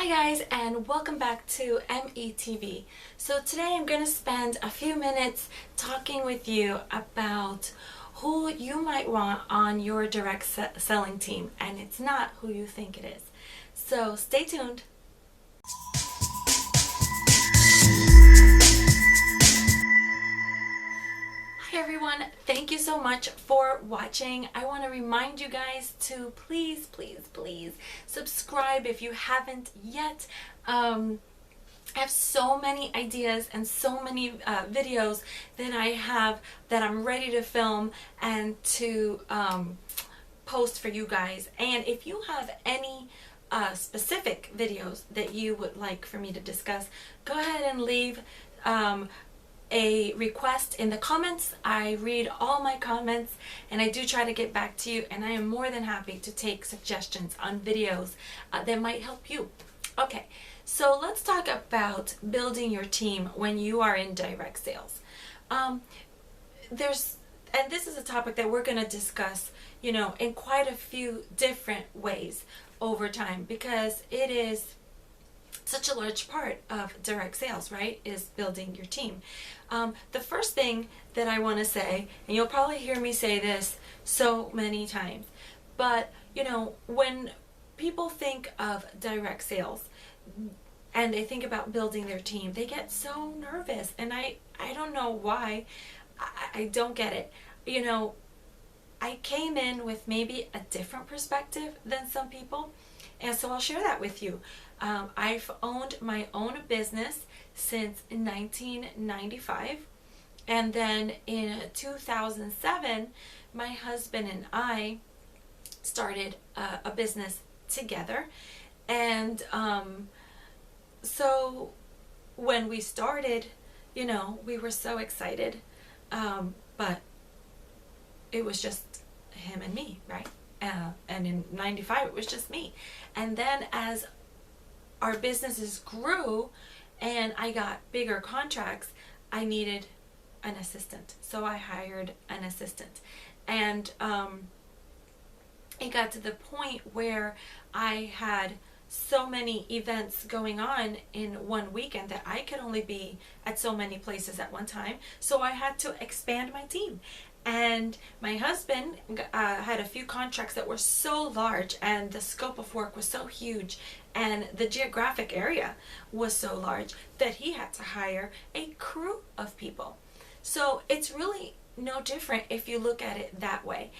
Hi guys, and welcome back to METV. So today I'm going to spend a few minutes talking with you about who you might want on your direct selling team, and it's not who you think it is. So stay tuned. Hi everyone, thank you so much for watching. I want to remind you guys to please subscribe if you haven't yet. I have so many ideas and so many videos that I'm ready to film and to post for you guys. And if you have any specific videos that you would like for me to discuss, go ahead and leave a request in the comments. I read all my comments and I do try to get back to you, and I am more than happy to take suggestions on videos that might help you. Okay, so let's talk about building your team when you are in direct sales. And this is a topic that we're going to discuss, in quite a few different ways over time, because it is such a large part of direct sales, right, is building your team. The first thing that I want to say, and you'll probably hear me say this so many times, but when people think of direct sales and they think about building their team, they get so nervous, and I don't know why. I don't get it. I came in with maybe a different perspective than some people, and so I'll share that with you. I've owned my own business since 1995, and then in 2007 my husband and I started a business together. And so when we started, we were so excited, but it was just him and me, right? And in 95 it was just me. And then as our businesses grew and I got bigger contracts, I needed an assistant. So I hired an assistant. And it got to the point where I had so many events going on in one weekend that I could only be at so many places at one time. So I had to expand my team. And my husband had a few contracts that were so large, and the scope of work was so huge, and the geographic area was so large that he had to hire a crew of people. So it's really no different if you look at it that way.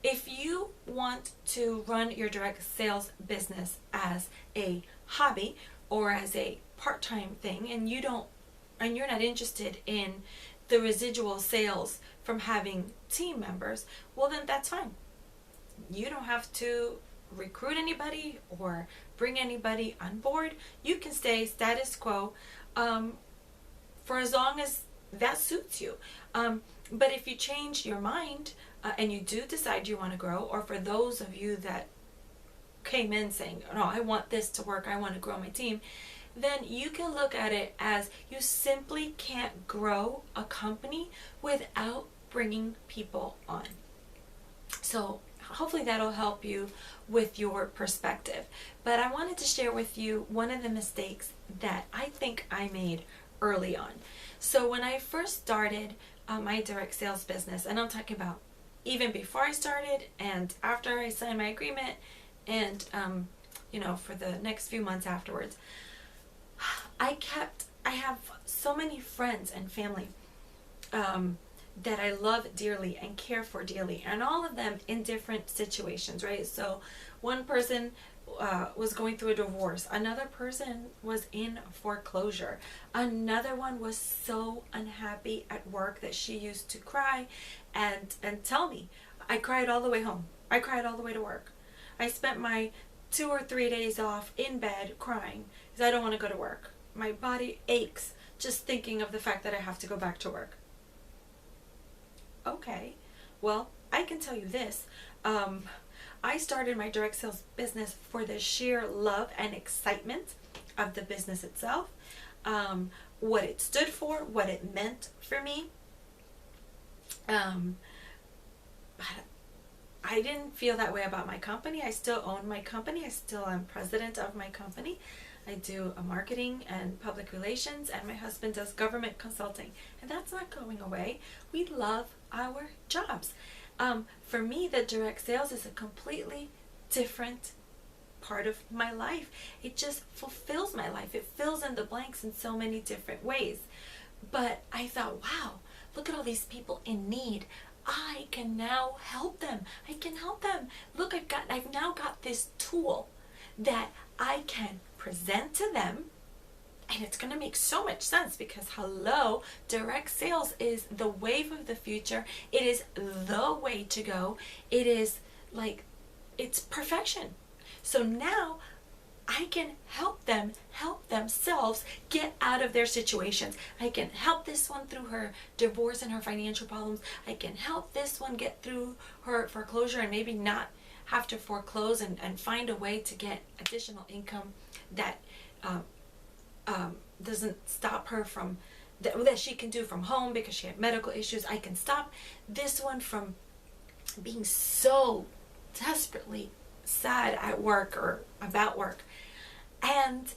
If you want to run your direct sales business as a hobby or as a part-time thing, and you're not interested in the residual sales from having team members, well, then that's fine. You don't have to recruit anybody or bring anybody on board. You can stay status quo for as long as that suits you. But if you change your mind and you do decide you want to grow, or for those of you that came in saying, no, I want this to work, I want to grow my team, then you can look at it as you simply can't grow a company without bringing people on. So hopefully that'll help you with your perspective. But I wanted to share with you one of the mistakes that I think I made early on. So when I first started my direct sales business, and I'm talking about even before I started and after I signed my agreement, and for the next few months afterwards, I have so many friends and family that I love dearly and care for dearly, and all of them in different situations, right? So one person was going through a divorce, another person was in foreclosure, another one was so unhappy at work that she used to cry and tell me, I cried all the way home, I cried all the way to work, I spent my 2 or 3 days off in bed crying because I don't want to go to work. My body aches just thinking of the fact that I have to go back to work. Okay, well, I can tell you this. I started my direct sales business for the sheer love and excitement of the business itself, what it stood for, what it meant for me. I didn't feel that way about my company. I still own my company. I still am president of my company. I do a marketing and public relations, and my husband does government consulting, and that's not going away. We love our jobs. For me, the direct sales is a completely different part of my life. It just fulfills my life. It fills in the blanks in so many different ways. But I thought, wow, look at all these people in need. I can now help them. I can help them. Look, I've now got this tool that I can present to them, and it's going to make so much sense because hello, direct sales is the wave of the future. It is the way to go. It is like, it's perfection. So now I can help them help themselves get out of their situations. I can help this one through her divorce and her financial problems. I can help this one get through her foreclosure and maybe not have to foreclose and find a way to get additional income that doesn't stop her from, that she can do from home because she had medical issues. I can stop this one from being so desperately sad at work or about work. And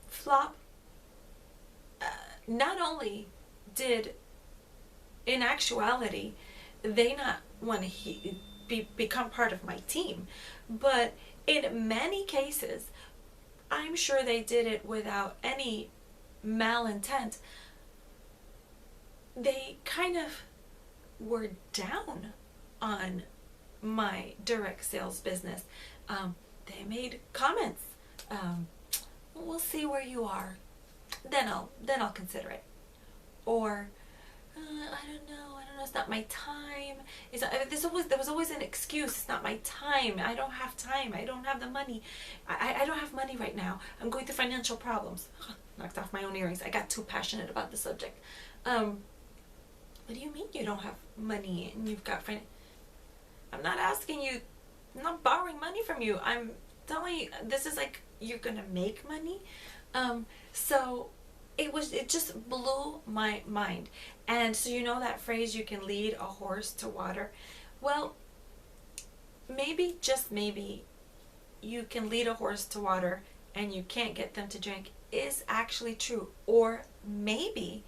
Flop, not only did, in actuality, they not want to become part of my team, but in many cases, I'm sure they did it without any malintent. They kind of were down on my direct sales business. They made comments. We'll see where you are, then I'll consider it. Or I don't know. It's not my time. There was always an excuse. It's not my time. I don't have time. I don't have the money. I don't have money right now. I'm going through financial problems. Knocked off my own earrings. I got too passionate about the subject. What do you mean you don't have money and you've got I'm not asking you. I'm not borrowing money from you. I'm telling you, this is like, you're gonna make money. So it just blew my mind. And so, you know that phrase, you can lead a horse to water? Well, maybe, just maybe, you can lead a horse to water and you can't get them to drink is actually true. Or maybe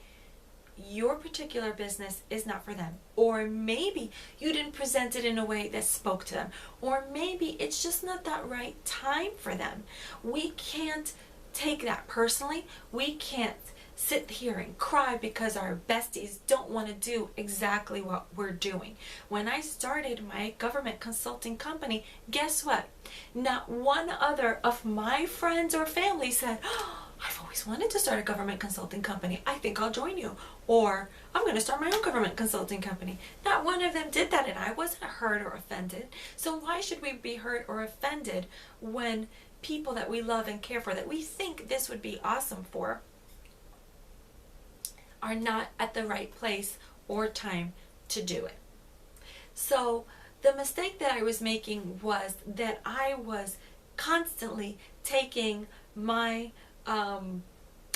your particular business is not for them. Or maybe you didn't present it in a way that spoke to them. Or maybe it's just not that right time for them. We can't take that personally. We can't sit here and cry because our besties don't want to do exactly what we're doing. When I started my government consulting company, guess what? Not one other of my friends or family said, oh, I've always wanted to start a government consulting company. I think I'll join you. Or I'm going to start my own government consulting company. Not one of them did that, and I wasn't hurt or offended. So why should we be hurt or offended when people that we love and care for, that we think this would be awesome for, are not at the right place or time to do it? So the mistake that I was making was that I was constantly taking my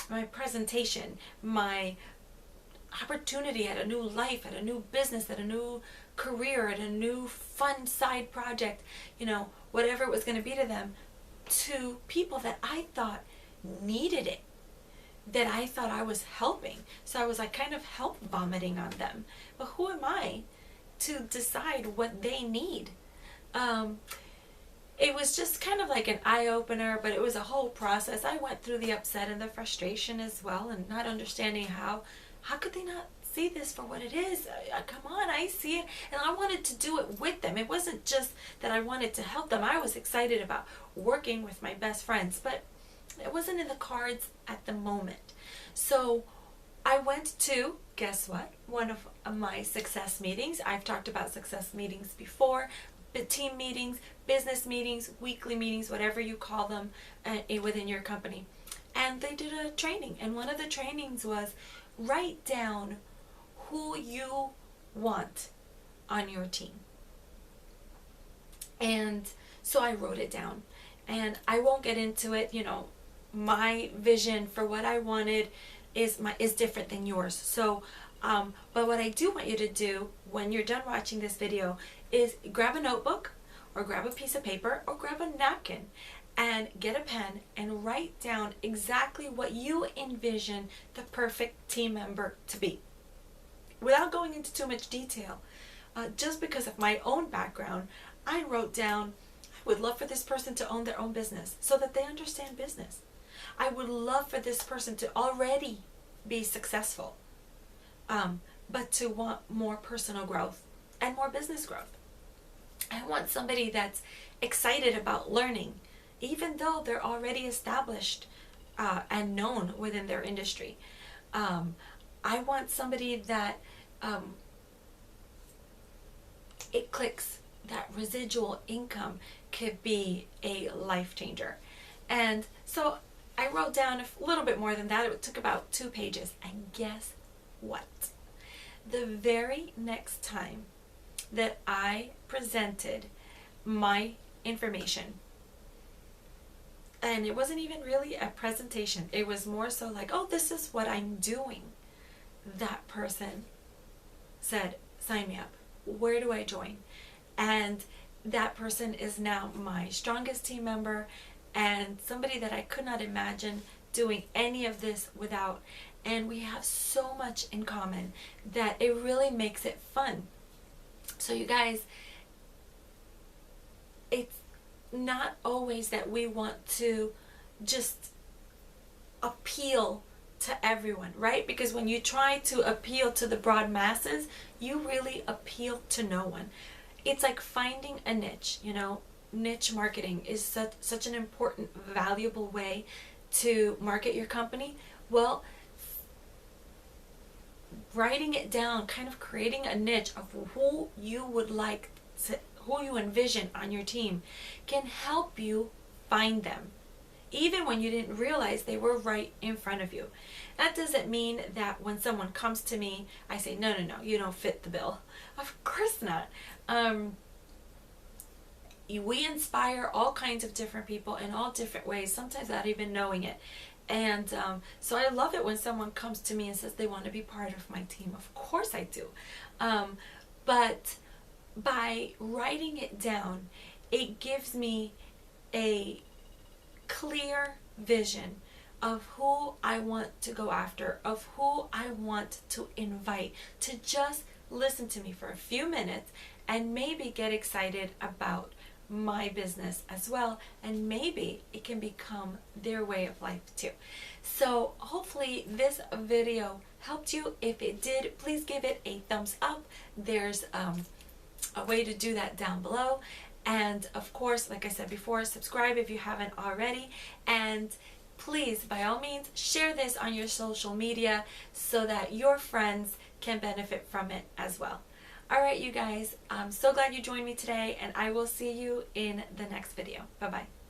my presentation, my opportunity at a new life, at a new business, at a new career, at a new fun side project, you know, whatever it was going to be to them, to people that I thought needed it, that I thought I was helping. So I was like kind of help vomiting on them. But who am I to decide what they need? It was just kind of like an eye-opener, but it was a whole process. I went through the upset and the frustration as well, and not understanding how could they not see this for what it is? Come on, I see it, and I wanted to do it with them. It wasn't just that I wanted to help them. I was excited about working with my best friends, but it wasn't in the cards at the moment. So I went to, guess what, one of my success meetings. I've talked about success meetings before, team meetings, business meetings, weekly meetings, whatever you call them within your company. And they did a training, and one of the trainings was write down who you want on your team. And so I wrote it down, and I won't get into it. You know, my vision for what I wanted is different than yours. So But what I do want you to do when you're done watching this video is grab a notebook or grab a piece of paper or grab a napkin and get a pen and write down exactly what you envision the perfect team member to be. Without going into too much detail, just because of my own background, I wrote down, I would love for this person to own their own business so that they understand business. I would love for this person to already be successful, but to want more personal growth and more business growth. I want somebody that's excited about learning, even though they're already established and known within their industry. I want somebody that it clicks, that residual income could be a life changer. And so I wrote down a little bit more than that. It took about 2 pages. And guess what? The very next time that I presented my information, and it wasn't even really a presentation, it was more so like, oh, this is what I'm doing, that person said, sign me up. Where do I join? And that person is now my strongest team member and somebody that I could not imagine doing any of this without. And we have so much in common that it really makes it fun. So you guys, it's not always that we want to just appeal to everyone, right? Because when you try to appeal to the broad masses, you really appeal to no one. It's like finding a niche, you know. Niche marketing is such an important, valuable way to market your company. Well, writing it down, kind of creating a niche of who you would like to, who you envision on your team, can help you find them, even when you didn't realize they were right in front of you. That doesn't mean that when someone comes to me, I say, no, you don't fit the bill. Of course not. We inspire all kinds of different people in all different ways, sometimes without even knowing it. And so I love it when someone comes to me and says they want to be part of my team. Of course I do. But by writing it down, it gives me a clear vision of who I want to go after, of who I want to invite to just listen to me for a few minutes and maybe get excited about my business as well, and maybe it can become their way of life too. So hopefully this video helped you. If it did, please give it a thumbs up. There's a way to do that down below. And of course, like I said before, subscribe if you haven't already. And please, by all means, share this on your social media so that your friends can benefit from it as well. Alright, you guys, I'm so glad you joined me today, and I will see you in the next video. Bye-bye.